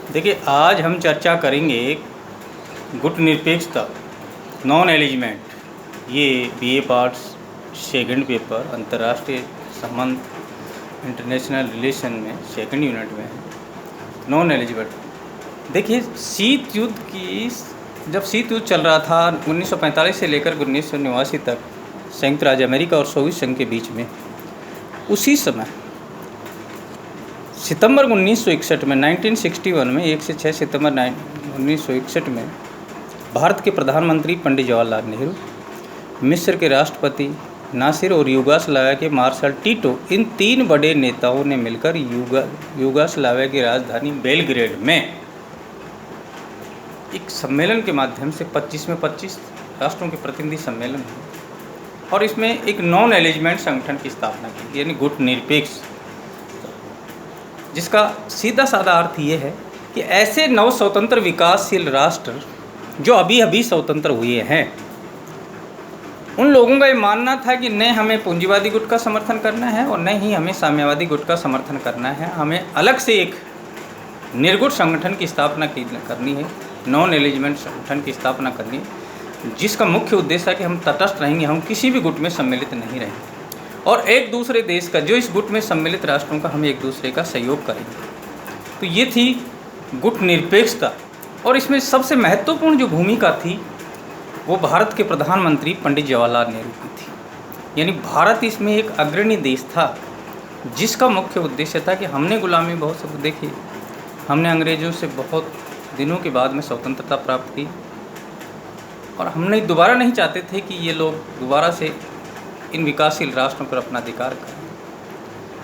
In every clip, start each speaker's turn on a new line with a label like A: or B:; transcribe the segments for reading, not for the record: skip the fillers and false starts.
A: देखिए, आज हम चर्चा करेंगे गुटनिरपेक्षता, नॉन एलिजमेंट। ये बीए पार्ट्स सेकंड पेपर अंतर्राष्ट्रीय संबंध इंटरनेशनल रिलेशन में सेकंड यूनिट में है। Non eligible. देखिए, जब शीत युद्ध चल रहा था 1945 से लेकर 1989 तक संयुक्त राज्य अमेरिका और सोवियत संघ के बीच में, उसी समय सितंबर 1961 में 1961 में 1 से 6 सितंबर 1961 में भारत के प्रधानमंत्री पंडित जवाहरलाल नेहरू, मिस्र के राष्ट्रपति नासिर और युगोस्लाविया के मार्शल टीटो, इन 3 बड़े नेताओं ने मिलकर युगोस्लाविया की राजधानी बेलग्रेड में एक सम्मेलन के माध्यम से 25 राष्ट्रों के प्रतिनिधि सम्मेलन है और इसमें एक नॉन एलिजमेंट संगठन की स्थापना की, यानी गुटनिरपेक्ष, जिसका सीधा साधा अर्थ ये है कि ऐसे नव स्वतंत्र विकासशील राष्ट्र जो अभी अभी स्वतंत्र हुए हैं, उन लोगों का ये मानना था कि न हमें पूंजीवादी गुट का समर्थन करना है और न ही हमें साम्यवादी गुट का समर्थन करना है। हमें अलग से एक निर्गुट संगठन की स्थापना करनी है, नॉन एलिजमेंट संगठन की स्थापना करनी है, जिसका मुख्य उद्देश्य है कि हम तटस्थ रहेंगे, हम किसी भी गुट में सम्मिलित नहीं रहेंगे और एक दूसरे देश का, जो इस गुट में सम्मिलित राष्ट्रों का, हम एक दूसरे का सहयोग करेंगे। तो ये थी गुट निरपेक्षता। और इसमें सबसे महत्वपूर्ण जो भूमिका थी वो भारत के प्रधानमंत्री पंडित जवाहरलाल नेहरू की थी। यानी भारत इसमें एक अग्रणी देश था, जिसका मुख्य उद्देश्य था कि हमने गुलामी बहुत सब देखी, हमने अंग्रेज़ों से बहुत दिनों के बाद में स्वतंत्रता प्राप्त की और हमने दोबारा नहीं चाहते थे कि ये लोग दोबारा से इन विकासशील राष्ट्रों पर अपना अधिकार करें।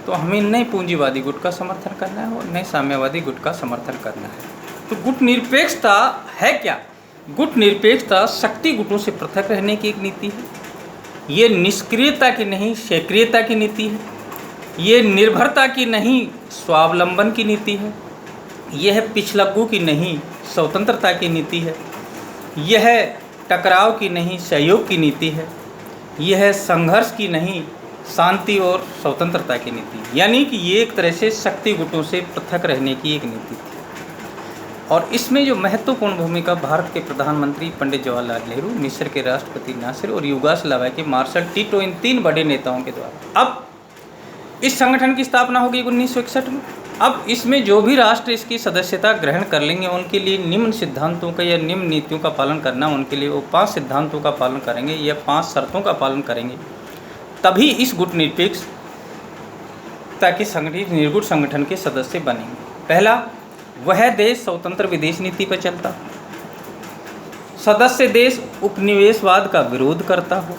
A: तो हमें नए पूंजीवादी गुट का समर्थन करना है और नए साम्यवादी गुट का समर्थन करना है। तो गुट निरपेक्षता है क्या? गुट निरपेक्षता शक्ति गुटों से पृथक रहने की एक नीति है। ये निष्क्रियता की नहीं, सक्रियता की नीति है। ये निर्भरता की नहीं, स्वावलंबन की नीति है। यह पिछलग्गू की नहीं, स्वतंत्रता की नीति है। यह टकराव की नहीं, सहयोग की नीति है। यह संघर्ष की नहीं, शांति और स्वतंत्रता की नीति। यानी कि ये एक तरह से शक्ति गुटों से पृथक रहने की एक नीति थी। और इसमें जो महत्वपूर्ण भूमिका भारत के प्रधानमंत्री पंडित जवाहरलाल नेहरू, मिस्र के राष्ट्रपति नासिर और युगोस्लाविया के मार्शल टीटो, इन 3 बड़े नेताओं के द्वारा अब इस संगठन की स्थापना होगी 1961 में। अब इसमें जो भी राष्ट्र इसकी सदस्यता ग्रहण कर लेंगे, उनके लिए निम्न सिद्धांतों का या निम्न नीतियों का पालन करना, उनके लिए वो 5 सिद्धांतों का पालन करेंगे या 5 शर्तों का पालन करेंगे, तभी इस गुट निरपेक्षता के निर्गुट संगठन के सदस्य बनेंगे। पहला, वह देश स्वतंत्र विदेश नीति पर चलता, सदस्य देश उपनिवेशवाद का विरोध करता हो,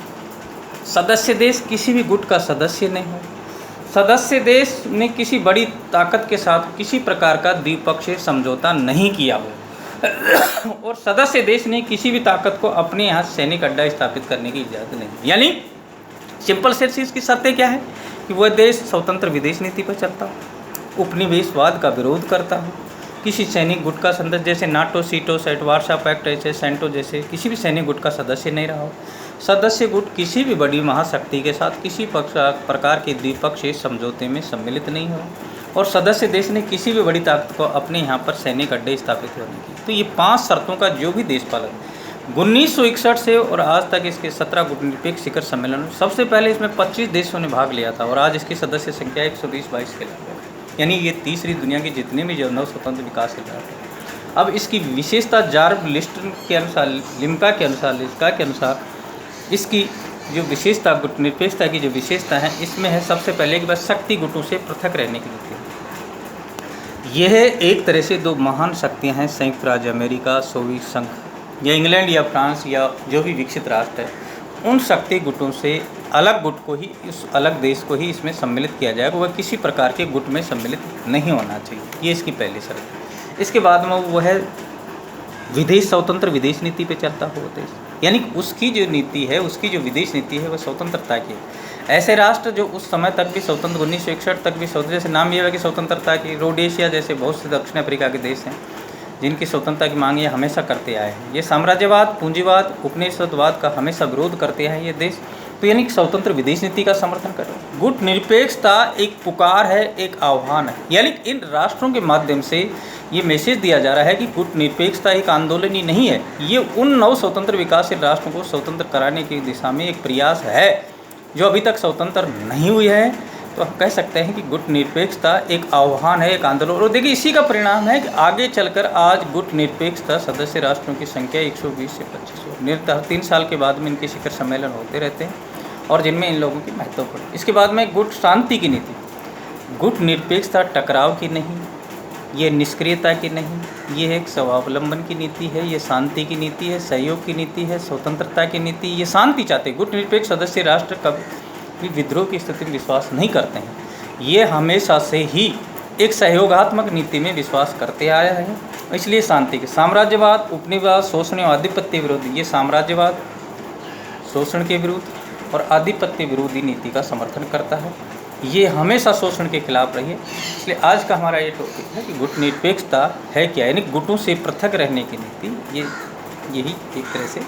A: सदस्य देश किसी भी गुट का सदस्य नहीं हो, सदस्य देश ने किसी बड़ी ताकत के साथ किसी प्रकार का द्विपक्षीय समझौता नहीं किया हो और सदस्य देश ने किसी भी ताकत को अपने यहाँ सैनिक अड्डा स्थापित करने की इजाज़त नहीं। यानी सिंपल से इसकी शर्तें क्या है कि वह देश स्वतंत्र विदेश नीति पर चलता हो, उपनिवेशवाद का विरोध करता हो, किसी सैनिक गुट का सदस्य, जैसे नाटो, सीटो, वार्सा पैक्ट, ऐसे सेंटो जैसे किसी भी सैनिक गुट का सदस्य नहीं रहा हो, सदस्य गुट किसी भी बड़ी महाशक्ति के साथ किसी प्रकार के द्विपक्षीय समझौते में सम्मिलित नहीं हो और सदस्य देश ने किसी भी बड़ी ताकत को अपने यहाँ पर सैनिक अड्डे स्थापित करने की। तो ये 5 शर्तों का जो भी देश पालन 1961 से और आज तक इसके 17 गुटनिरपेक्ष शिखर सम्मेलन, सबसे पहले इसमें 25 देशों ने भाग लिया था और आज इसकी सदस्य संख्या 120-22 के लगभग है। यानी ये तीसरी दुनिया के जितने भी जो नव स्वतंत्र विकास के राष्ट्र। अब इसकी विशेषता जार्ब लिस्ट के अनुसार, लिम्का के अनुसार, लिस्का के अनुसार इसकी जो विशेषता, गुटनिरपेक्षता की जो विशेषता है, इसमें है सबसे पहले कि बस शक्ति गुटों से पृथक रहने की नीति। यह एक तरह से 2 महान शक्तियां हैं, संयुक्त राज्य अमेरिका, सोवियत संघ या इंग्लैंड या फ्रांस या जो भी विकसित राष्ट्र है, उन शक्ति गुटों से अलग गुट को ही, उस अलग देश को ही इसमें सम्मिलित किया जाएगा। वह किसी प्रकार के गुट में सम्मिलित नहीं होना चाहिए, ये इसकी पहली शर्त है। इसके बाद में वह है विदेश, स्वतंत्र विदेश नीति पे चलता हो देश, यानी उसकी जो नीति है, उसकी जो विदेश नीति है, वह स्वतंत्रता की है। ऐसे राष्ट्र जो उस समय तक भी स्वतंत्र, 1961 तक भी स्वतंत्र, जैसे नाम ये है कि स्वतंत्रता की, रोडेशिया जैसे बहुत से दक्षिण अफ्रीका के देश हैं जिनकी स्वतंत्रता की मांग ये हमेशा करते आए हैं। ये साम्राज्यवाद, पूंजीवाद, उपनिवेशवाद का हमेशा विरोध करते हैं ये देश। तो यानी कि स्वतंत्र विदेश नीति का समर्थन कर रहे हैं। गुट निरपेक्षता एक पुकार है, एक आह्वान है, यानी कि इन राष्ट्रों के माध्यम से ये मैसेज दिया जा रहा है कि गुट निरपेक्षता एक आंदोलन ही नहीं है, ये उन नव स्वतंत्र विकासशील राष्ट्रों को स्वतंत्र कराने की दिशा में एक प्रयास है जो अभी तक स्वतंत्र नहीं हुई है। तो हम कह सकते हैं कि गुट निरपेक्षता एक आह्वान है, एक आंदोलन। और देखिए इसी का परिणाम है कि आगे चलकर आज गुट निरपेक्षता सदस्य राष्ट्रों की संख्या 120 से 25 हो। निरंतर 3 साल के बाद में इनके शिखर सम्मेलन होते रहते हैं और जिनमें इन लोगों की महत्वपूर्ण। इसके बाद में गुट शांति की नीति। गुट निरपेक्षता टकराव की नहीं, ये निष्क्रियता की नहीं, ये एक स्वावलंबन की नीति है, ये शांति की नीति है, सहयोग की नीति है, स्वतंत्रता की नीति, ये शांति चाहते हैं। गुट निरपेक्ष सदस्य राष्ट्र कभी विद्रोह की स्थिति में विश्वास नहीं करते हैं, ये हमेशा से ही एक सहयोगात्मक नीति में विश्वास करते आया है। इसलिए शांति के साम्राज्यवाद, उपनिवेश, शोषण और आधिपत्य विरोधी, ये साम्राज्यवाद, शोषण के विरुद्ध और आधिपत्य विरोधी नीति का समर्थन करता है, ये हमेशा शोषण के खिलाफ रही है। इसलिए आज का हमारा ये टॉपिक है कि गुट निरपेक्षता है क्या, यानी गुटों से पृथक रहने की नीति, ये यही एक तरह से